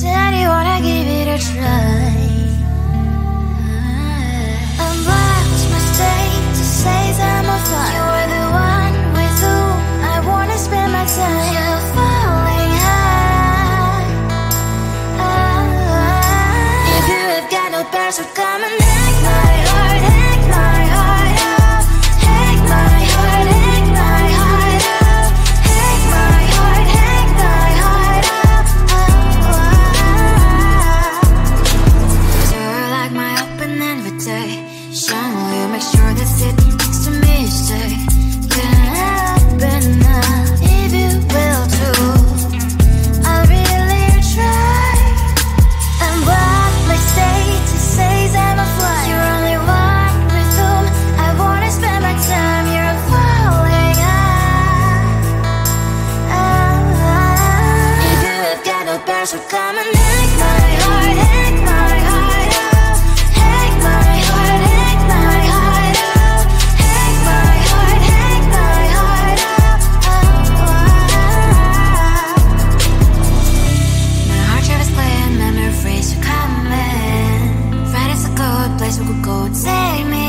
Said you wanna give it a try. Unblocked my state to say I'm a fly. You were the one with whom I wanna spend my time. You're falling high. If you have got no bears, so come and hack my heart, hack my heart out. Hack my heart, hack my heart out. Hack my heart, hack my heart out. You're like my open invitation. Will you make sure that sitting next to me is safe? Can happen now, if you will too. I'll really try. And what my state to say I'm a fly. You're only one with whom I wanna spend my time. You're falling high. If you have got no bears, so come and hack my heart, hack my heart out. Hack my heart, hack my heart out. Hack my heart, hack my heart out. My heart drive is playing memories are coming. Friday's a good place we could go take me.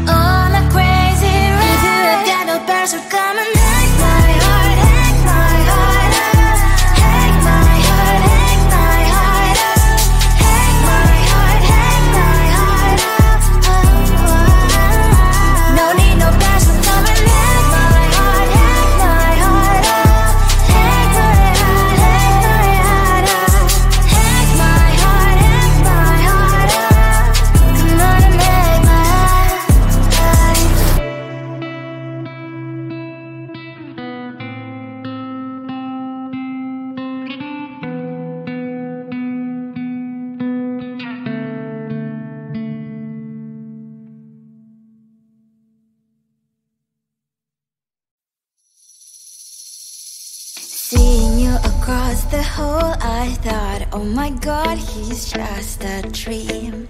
On a crazy ride. If you have got no bears, so come and hack my heart, hack my heart out. Hack my heart, hack my heart out. Hack my heart, hack my heart out. No need no bears, so come and hack my heart, hack my heart out. Hack my heart, hack my heart out. Hack my heart, hack my heart out. Come on and make my heart. Seeing you across the hall, I thought, oh my god, he's just a dream.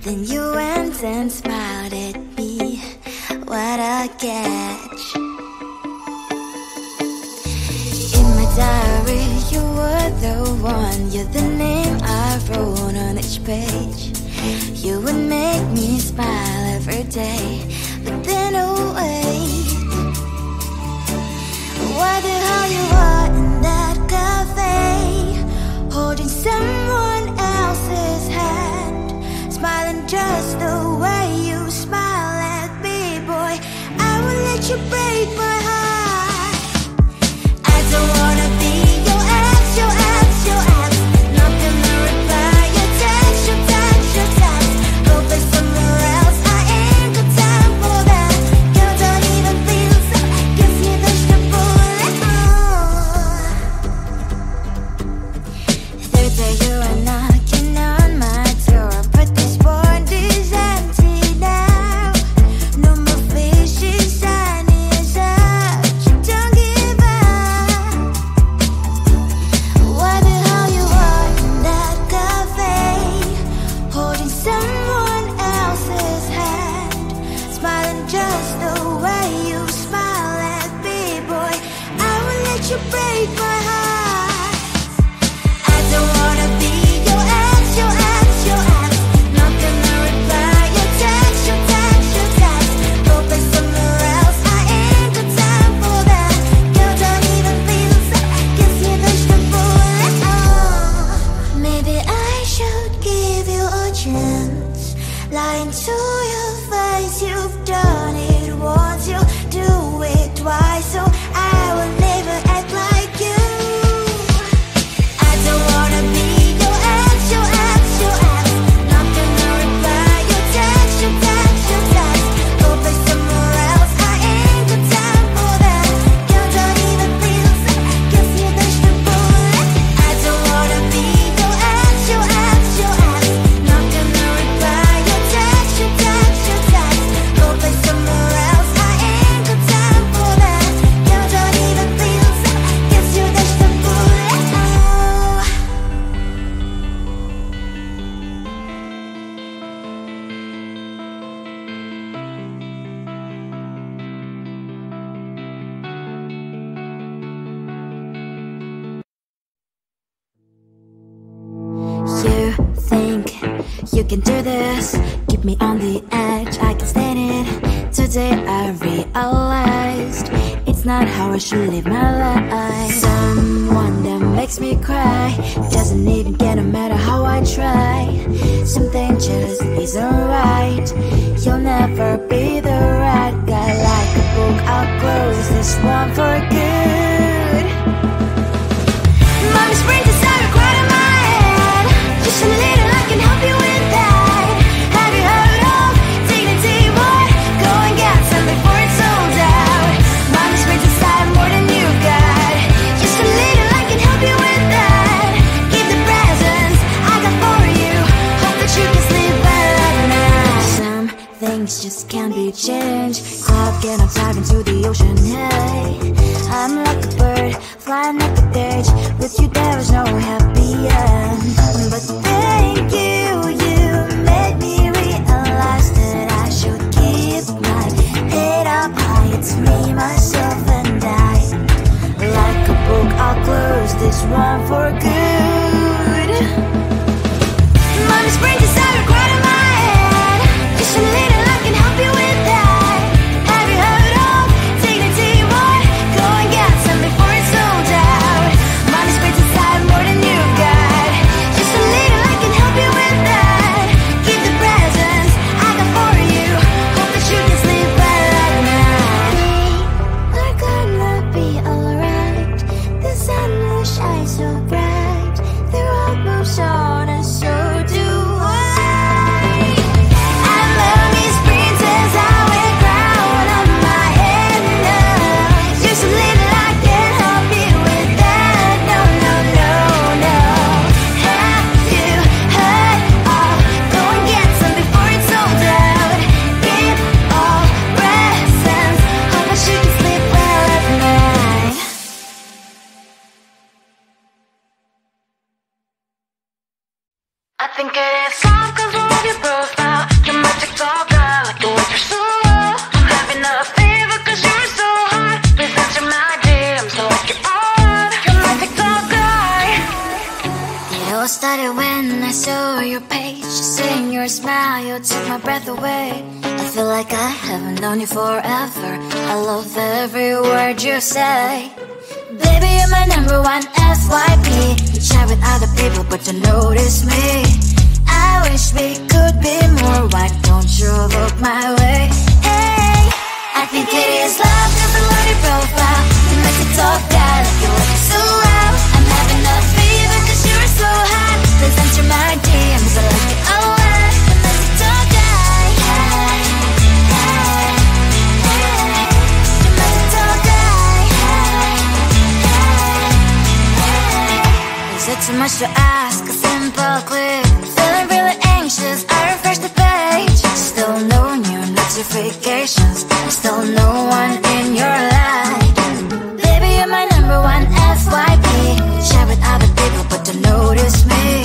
Then you went and smiled at me. What a catch. In my diary, you were the one. You're the name I wrote on each page. You would make me smile every day. But then, oh wait, why the hell you are in that cafe, holding someone else's hand, smiling just the way you smile at me, boy. I will let you break my heart. I don't wanna be your ex, your ex, your ex. Not gonna reply your text, your text, your text. Go play somewhere else, I ain't got time for that. Girl, don't even feel so, guess you dodged the bullet. Third day you are knocking on my door, but this world is empty now. No more fishes, sun is out. Don't give up. Why the hell you are in that cafe, holding someone else's hand, smiling just the way you smile at me, boy. I will let you break my heart. I don't wanna be your ex, your ex, your ex. Not gonna reply your text, your text, your text. Go play somewhere else, I ain't got time for that. Girl, don't even feel so, guess you dodged the bullet. Maybe I should give you a chance. Lying to your face, you've done it once, you do it twice, so I will never act like you. you can do this. Keep me on the edge, I can stand it. Today I realized it's not how I should live my life. Someone that makes me cry doesn't even get no matter how I try. Something just isn't right. You'll never be the right guy. Like a book, I'll close this one for good. Mommy springs inside right in my head. Just a little, I can help you with that. Have you heard of dignity, boy? Go and get some before it's sold out. Mommy springs inside more than you got. Just a little, I can help you with that. Give the presents I got for you. Hope that you can sleep well at night. Some things just can't be changed. Cloud cannot dive into the ocean, hey. I'm like a bird, flying like a cage. With you there is no happy end. But thank you, you made me realize that I should keep my head up high. It's me, myself and I. Like a book, I'll close this one for good. Mommy springs inside right in my head. Just a little, I can help you with that. Have you heard of dignity, boy? Go and get some before it's sold out. Mommy springs inside more than you got. Just a little, I can help you with that. Keep the presents I got for you. Hope that you can sleep well at night. We're gonna be alright. The sun will shine so bright. The road moves on and so do I. And memories princess, I wear crown on my head now. Just a little, I can help you with that. No, no, no, no. Have you heard of? Go and get some before it's sold out. Give all presents. Hope that you can sleep well at night. I think it is soft cause I love your profile. You're my TikTok guy, like the way you're so low. I'm having a fever cause you're so hot. Please answer my DMs, I like you're on. You're my TikTok guy. It all started when I saw your page. Seeing your smile, you took my breath away. I feel like I haven't known you forever. I love every word you say. Baby, you're my number one FYP. You chat with other people, but you notice me. I wish we could be more. Why don't you look my way? Hey, I think it is love, cause I love your profile. You make it talk guy, like you look so well. I'm having a fever cause you're so hot. Please answer my DMs, I like it a lot. You make it talk guy. Hey, hey, hey. You make it talk guy. Is it too much to ask? A simple click. Feeling really anxious, I refresh the page. Still no new notifications. Still no one in your life. Baby, you're my number one FYP. Share with other people, but don't notice me.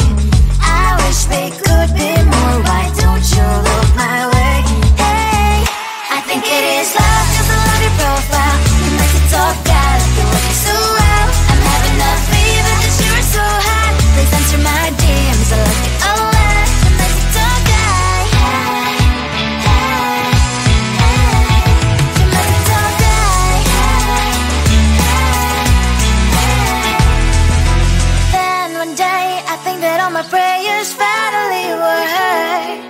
I wish we could be more. Why don't you look my way? Hey, I think it is love, cause I love your profile. You make it talk guy, like you look so well. I'm having a fever cause you're so hot. Please answer my DMs, I like it a lot. You make it talk guy. Hey, hey, hey. You make it talk guy. Hey, hey, hey. Then one day I think that all my prayers finally were heard.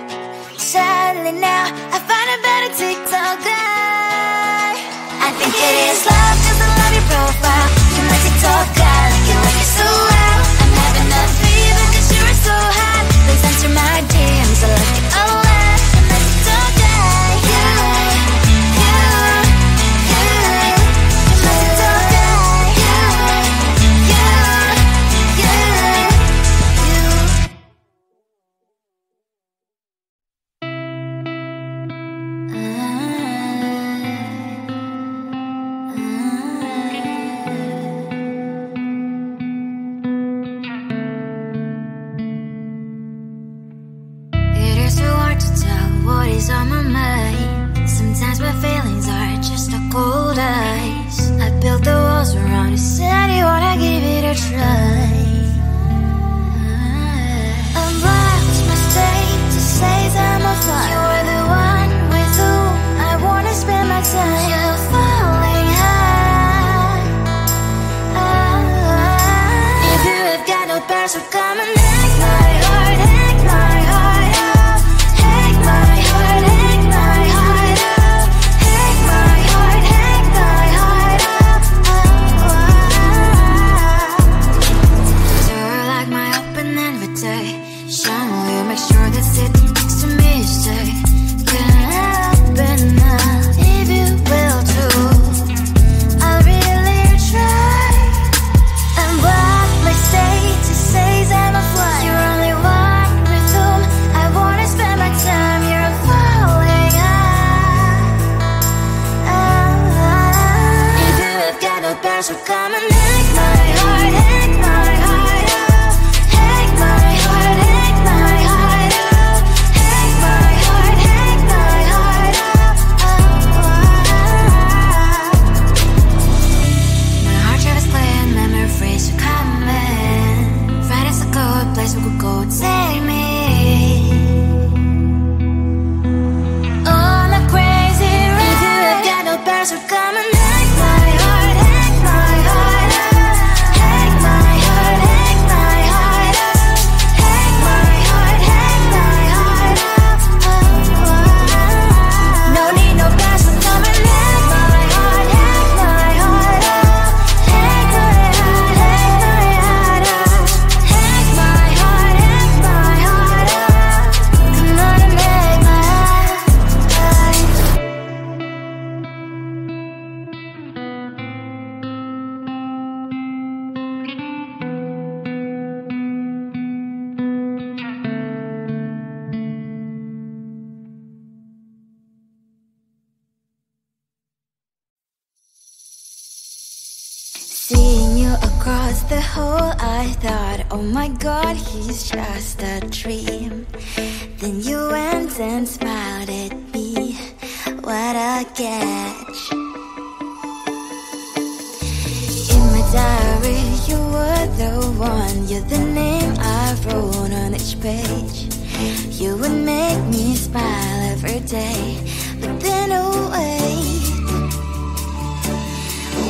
Sadly now I find a better TikTok guy. I think it is love cause I love your profile. You make it talk guy, like you look so well. I'm having a fever cause you're so hot. Please answer my DMs, I like it a lot. You make it talk guy. You make it talk guy. You and take my heart, take my heart out. Take my heart, take my heart out. Take my heart, take my heart out. My heart drive is clear, memory freeze, you're coming. Friday's a good place we could go, take me. On a crazy ride, I've got no bears who come and take my heart, take my heart out. Take my heart, take my heart out. Take my heart, take my heart out. No need no bears who come and take my heart, take my heart out. Take my heart, take my heart out. Take my heart, take my heart out. Come on and make my heart. Seeing you across the hall, I thought, oh my god, he's just a dream. Then you went and smiled at me. What a catch. In my diary, you were the one. You're the name I wrote on each page. You would make me smile every day. But then, oh wait,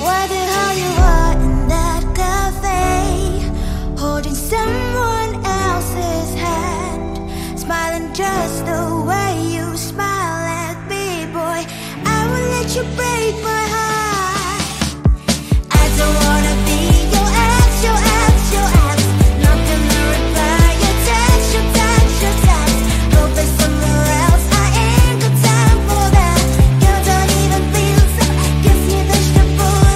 why the hell you are in that cafe, holding someone else's hand, smiling just the way you smile at me, boy. I will let you break my heart. I don't wanna be your ex, your ex, your ex. Not gonna reply your text, your text, your text. Go play somewhere else, I ain't got time for that. You don't even feel so, gives me vegetable.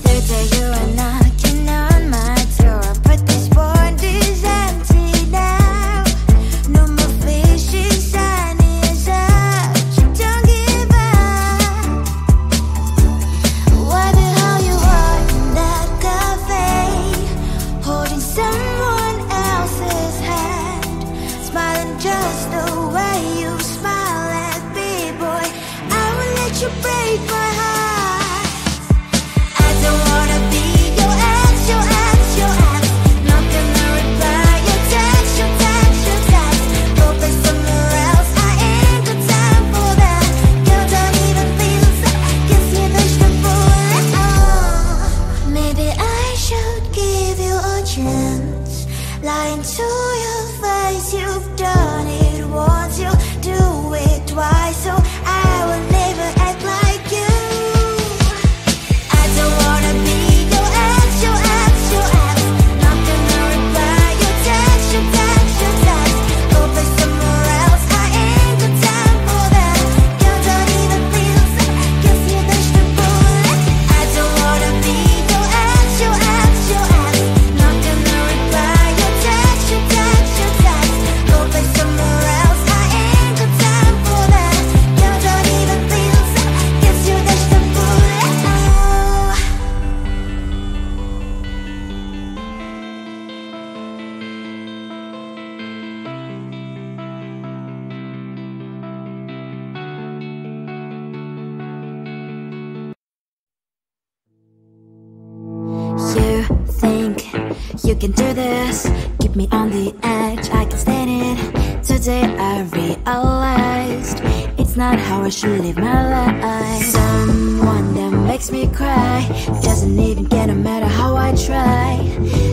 Third day you are knocking on my door, but this phone is empty now. No more fishes, sun is up. You don't give up. Why the hell you are in that cafe, holding someone else's hand, smiling just the way you smile at me, boy. I will let you break my heart. I don't wanna be your ex, your ex, your ex. Not gonna reply your text, your text, your text. Go play somewhere else, I ain't got time for that. You don't even feel so, gives me vegetable. Maybe I should give you a chance. Lying to your face, you've done it once, you do it twice, so I will never act like you. I don't wanna be your ex, your ex, your ex. Not gonna reply your text, your text, your text. Go play somewhere else, I ain't got time for that. You don't even feel so, gives me vegetable. I don't wanna be your ex, your ex, your ex. Not gonna reply your text, your text, your text. Go play somewhere else, I ain't got time for that. You don't even feel so, gives you vegetable. You think you can do this, keep me on the edge, I can stand it. Today I realized it's not how I should live my life. Someone that makes me cry doesn't even care no matter how I try.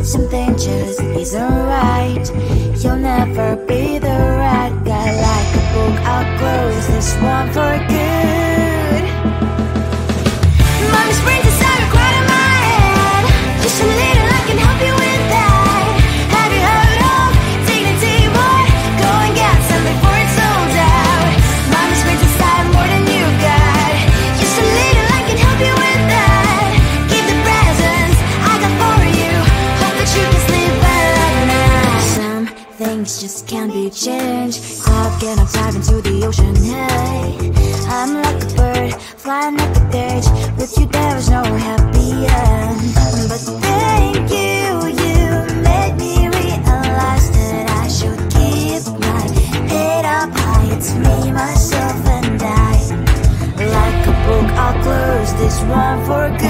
Something just isn't right. You'll never be the right guy. Like a book, I'll close this one for good. Mommy's brains inside are quite in my head. Just a little, I can help you with that. Have you heard of dignity, boy? Go and get some before it's sold out. Mommy's brains inside more than you got. Just a little, I can help you with that. Give the presents I got for you. Hope that you can sleep well at night. Some things just can't be changed. How can I dive into the ocean? Hey, I'm perfect age. With you there was no happy end. But thank you, you made me realize that I should keep my head up high. It's me, myself and I. Like a book, I'll close this one for good.